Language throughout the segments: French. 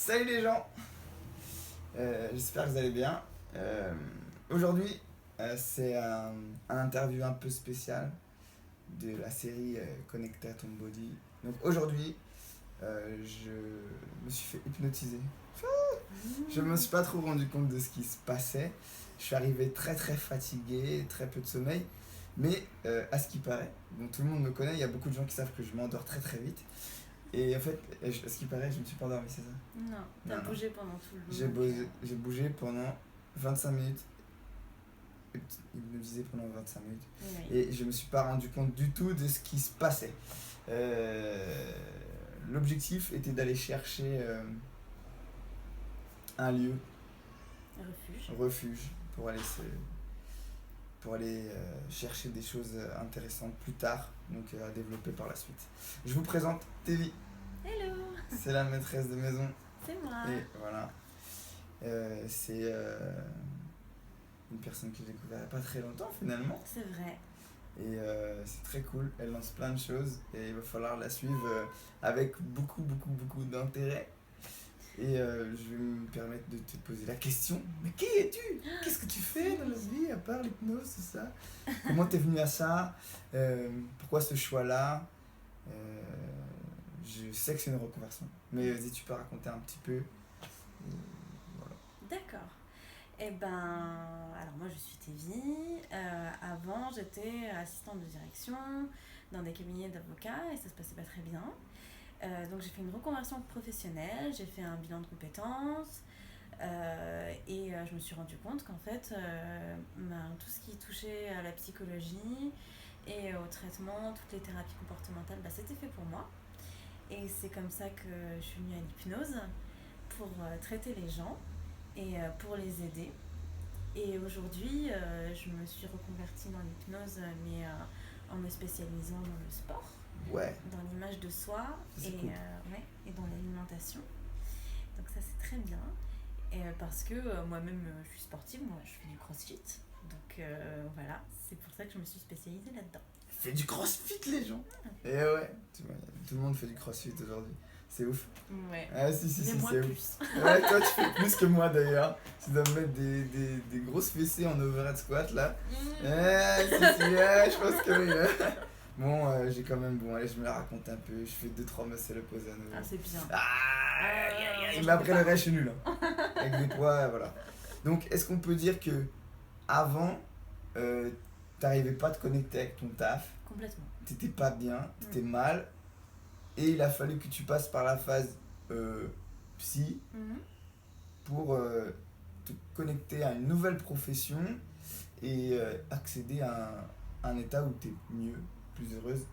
Salut les gens. J'espère que vous allez bien. Aujourd'hui, c'est un interview un peu spécial de la série Connecté à ton body. Donc aujourd'hui, je me suis fait hypnotiser. Je me suis pas trop rendu compte de ce qui se passait. Je suis arrivé très très fatigué, très peu de sommeil. Mais à ce qui paraît, donc tout le monde me connaît, il y a beaucoup de gens qui savent que je m'endors très très vite. Et en fait, à ce qui paraît, je me suis pas endormi, c'est ça? Non, t'as Non, non. bougé pendant tout le J'ai long. j'ai bougé pendant 25 minutes. Il me disait pendant 25 minutes. Oui. Et je me suis pas rendu compte du tout de ce qui se passait. Euh, L'objectif était d'aller chercher un lieu, Refuge. refuge, pour aller chercher des choses intéressantes plus tard, donc à développer par la suite. Je vous présente Tévi. Hello, C'est la maîtresse de maison. c'est moi. Et voilà. C'est une personne que j'ai découvert il n'y a pas très longtemps finalement. C'est vrai. Et c'est très cool. Elle lance plein de choses et il va falloir la suivre avec beaucoup d'intérêt. Et je vais me permettre de te poser la question. Mais qui es-tu? Qu'est-ce que tu fais dans la vie à part l'hypnose, tout ça? Comment t'es venu à ça? Pourquoi ce choix-là? Je sais que c'est une reconversion. Mais vas-y, tu peux raconter un petit peu. Voilà. D'accord. Eh ben, alors moi je suis Tévi. Avant j'étais assistante de direction dans des cabinets d'avocats et ça se passait pas très bien. Donc j'ai fait une reconversion professionnelle, j'ai fait un bilan de compétences et je me suis rendu compte qu'en fait tout ce qui touchait à la psychologie et au traitement, toutes les thérapies comportementales, c'était fait pour moi. Et c'est comme ça que je suis venue à l'hypnose pour traiter les gens et pour les aider. Et aujourd'hui, je me suis reconvertie dans l'hypnose, mais en me spécialisant dans le sport, Ouais. dans l'image de soi C'est et, cool. ouais, et dans l'alimentation. Donc ça, c'est très bien. Et, parce que moi-même, je suis sportive, moi, je fais du crossfit. Donc voilà, c'est pour ça que je me suis spécialisée là-dedans. Fait du crossfit les gens. Et ouais, tu vois, tout le monde fait du crossfit aujourd'hui. C'est ouf. Ouais. Ah si, Mais moi c'est ouf. plus. Ouais, toi tu fais plus que moi d'ailleurs. Tu dois me mettre des grosses fessées en overhead squat là. Si, je pense que oui. Bon, j'ai quand même, bon, allez, je me la raconte un peu. Je fais 2-3 muscle up à nouveau. Ah, c'est bien. Mais après le reste, je suis nul. Hein. Avec des poids, voilà. Donc, est-ce qu'on peut dire que avant, t'arrivais pas à te connecter avec ton taf? Complètement. T'étais pas bien, t'étais mal, et il a fallu que tu passes par la phase psy pour te connecter à une nouvelle profession et accéder à un état où t'es mieux, plus heureuse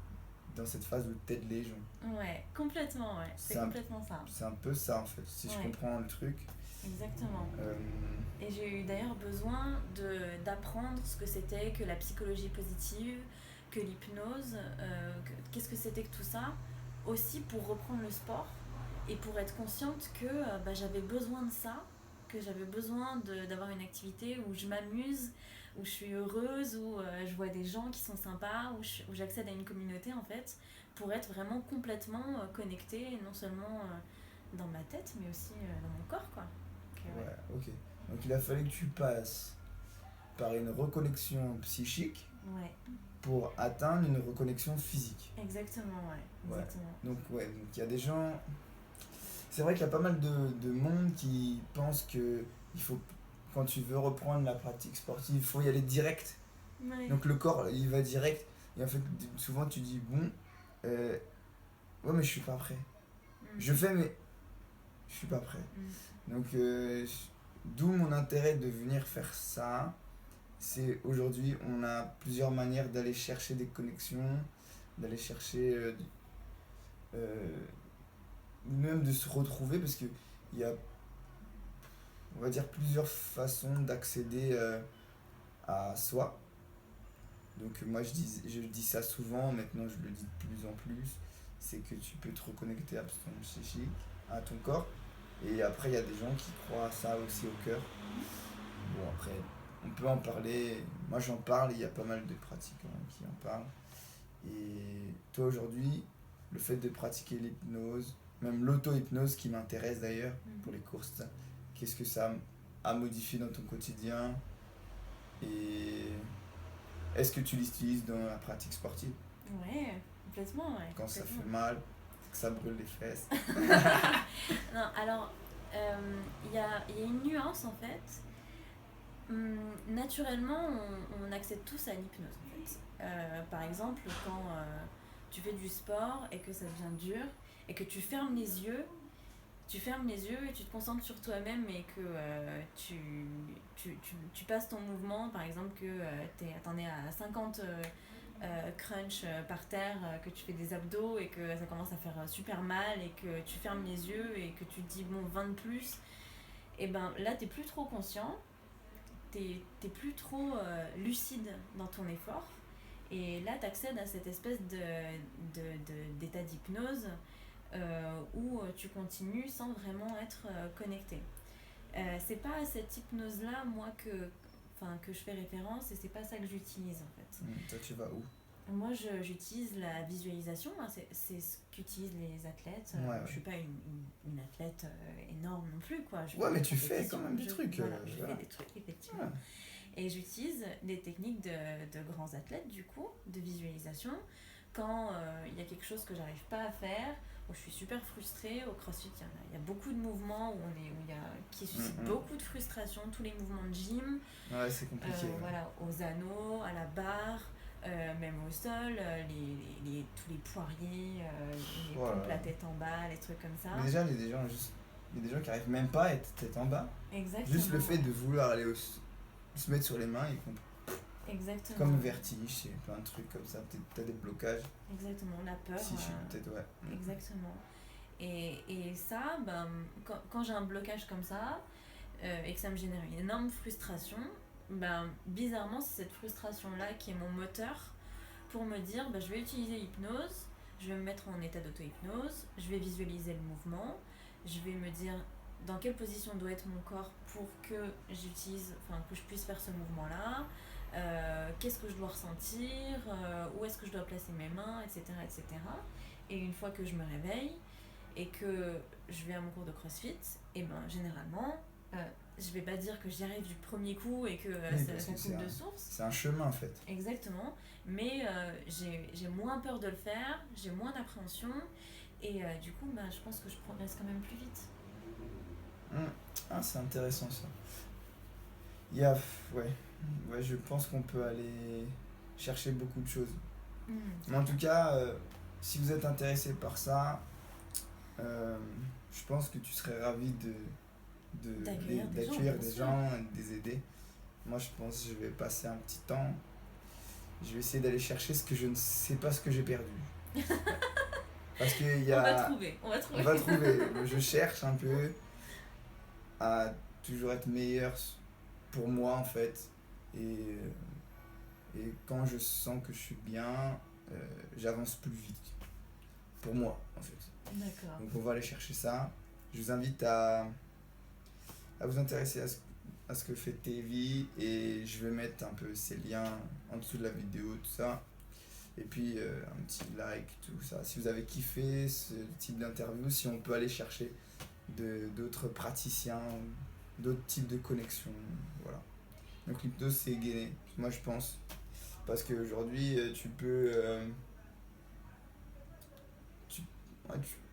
dans cette phase où t'aides les gens. Ouais, complètement, ouais. C'est complètement ça. C'est un peu ça en fait, si je comprends le truc. Exactement. Et j'ai eu d'ailleurs besoin d'apprendre ce que c'était que la psychologie positive, que l'hypnose, qu'est-ce que c'était que tout ça, aussi pour reprendre le sport et pour être consciente que j'avais besoin de ça, que j'avais besoin d'avoir une activité où je m'amuse, où je suis heureuse, où je vois des gens qui sont sympas, où j'accède à une communauté en fait, pour être vraiment complètement connectée, non seulement dans ma tête, mais aussi dans mon corps, quoi. Ouais, ok. Donc il a fallu que tu passes par une reconnexion psychique pour atteindre une reconnexion physique. Exactement, ouais. Exactement. Donc il y a des gens... C'est vrai qu'il y a pas mal de monde qui pense que il faut, quand tu veux reprendre la pratique sportive, il faut y aller direct. Ouais. Donc le corps, il va direct. Et en fait, souvent tu dis, bon, ouais mais je suis pas prêt. Je fais mais je suis pas prêt. Donc d'où mon intérêt de venir faire ça. C'est aujourd'hui, on a plusieurs manières d'aller chercher des connexions, d'aller chercher même de se retrouver, parce que il y a, on va dire, plusieurs façons d'accéder à soi. Donc moi je dis ça souvent, maintenant je le dis de plus en plus, c'est que tu peux te reconnecter à ton psychique, à ton corps, et après il y a des gens qui croient à ça aussi au cœur. Bon après, on peut en parler, moi j'en parle, il y a pas mal de pratiquants qui en parlent. Et toi aujourd'hui, le fait de pratiquer l'hypnose, même l'auto-hypnose qui m'intéresse d'ailleurs pour les courses. Ça. Qu'est-ce que ça a modifié dans ton quotidien et est-ce que tu l'utilises dans la pratique sportive Ouais, complètement, ouais. quand ça Complètement. fait mal, que ça brûle les fesses? Non, alors, il y a une nuance en fait. Naturellement, on accède tous à l'hypnose en fait. Par exemple, quand tu fais du sport et que ça devient dur et que tu fermes les yeux et tu te concentres sur toi-même et que tu passes ton mouvement, par exemple que t'en es à 50 crunch par terre, que tu fais des abdos et que ça commence à faire super mal et que tu fermes les yeux et que tu te dis bon 20 de plus, et ben là t'es plus trop conscient, t'es plus trop lucide dans ton effort et là t'accèdes à cette espèce d'état d'hypnose où tu continues sans vraiment être connecté. C'est pas à cette hypnose-là, moi, que je fais référence et c'est pas ça que j'utilise en fait. Toi, tu vas où? Moi, j'utilise la visualisation, hein, c'est ce qu'utilisent les athlètes. Ouais, ouais. Je suis pas une athlète énorme non plus, quoi. Je fais Ouais, mais des tu fais compétitions, quand même des trucs. voilà, je Voilà. fais des trucs, effectivement. Ouais. Et j'utilise des techniques de grands athlètes, du coup, de visualisation. Quand il y a quelque chose que j'arrive pas à faire, où je suis super frustrée, au CrossFit, il y a beaucoup de mouvements qui suscitent beaucoup de frustration, tous les mouvements de gym, Ouais, c'est compliqué. Ouais. voilà, aux anneaux, à la barre, même au sol, tous les poiriers, les Voilà. pompes la tête en bas, les trucs comme ça. Mais déjà, il y a des gens il y a des gens qui arrivent même pas à être tête en bas. Exactement. Juste le fait de vouloir aller se mettre sur les mains, ils comprennent. Exactement. Comme le vertige, c'est plein de trucs comme ça. Peut-être t'as des blocages. Exactement, la peur. Peut-être, ouais. Exactement. Et ça, ben, quand j'ai un blocage comme ça, et que ça me génère une énorme frustration, ben, bizarrement, c'est cette frustration-là qui est mon moteur pour me dire, ben, je vais utiliser l'hypnose, je vais me mettre en état d'auto-hypnose, je vais visualiser le mouvement, je vais me dire dans quelle position doit être mon corps pour que que je puisse faire ce mouvement-là, qu'est-ce que je dois ressentir, où est-ce que je dois placer mes mains, etc., etc. Et une fois que je me réveille et que je vais à mon cours de CrossFit, et ben généralement, je vais pas dire que j'y arrive du premier coup et que ça coule de source. C'est un chemin en fait. Exactement, mais j'ai moins peur de le faire, j'ai moins d'appréhension et du coup, bah, je pense que je progresse quand même plus vite. Ah, c'est intéressant ça. Il y a, ouais, je pense qu'on peut aller chercher beaucoup de choses. Mais en tout cas, si vous êtes intéressé par ça, je pense que tu serais ravi D'accueillir des gens et de les aider. Moi, je pense que je vais passer un petit temps. Je vais essayer d'aller chercher ce que je ne sais pas ce que j'ai perdu. Parce qu'il y a... On va trouver. On va trouver. Je cherche un peu à toujours être meilleur pour moi en fait. Et quand je sens que je suis bien, j'avance plus vite. Pour moi en fait. D'accord. Donc on va aller chercher ça. Je vous invite à vous intéresser à ce que fait TV et je vais mettre un peu ces liens en dessous de la vidéo, tout ça. Et puis un petit like, tout ça. Si vous avez kiffé ce type d'interview, si on peut aller chercher d'autres praticiens, d'autres types de connexions, voilà. Donc l'hypnose c'est gainé, moi je pense. Parce qu'aujourd'hui tu peux... tu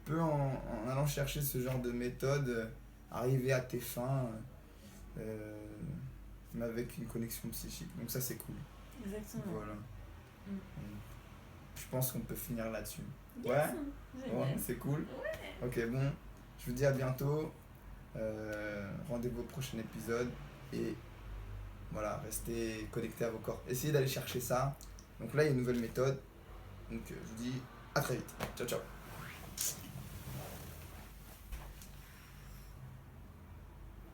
peux en allant chercher ce genre de méthode arriver à tes fins mais avec une connexion psychique, donc ça c'est cool. Exactement. Voilà. Je pense qu'on peut finir là-dessus. Yes. Ouais, c'est cool. Ouais. Ok, bon, je vous dis à bientôt. Rendez-vous au prochain épisode et voilà, restez connectés à vos corps. Essayez d'aller chercher ça. Donc là, il y a une nouvelle méthode. Donc je vous dis à très vite. Ciao, ciao.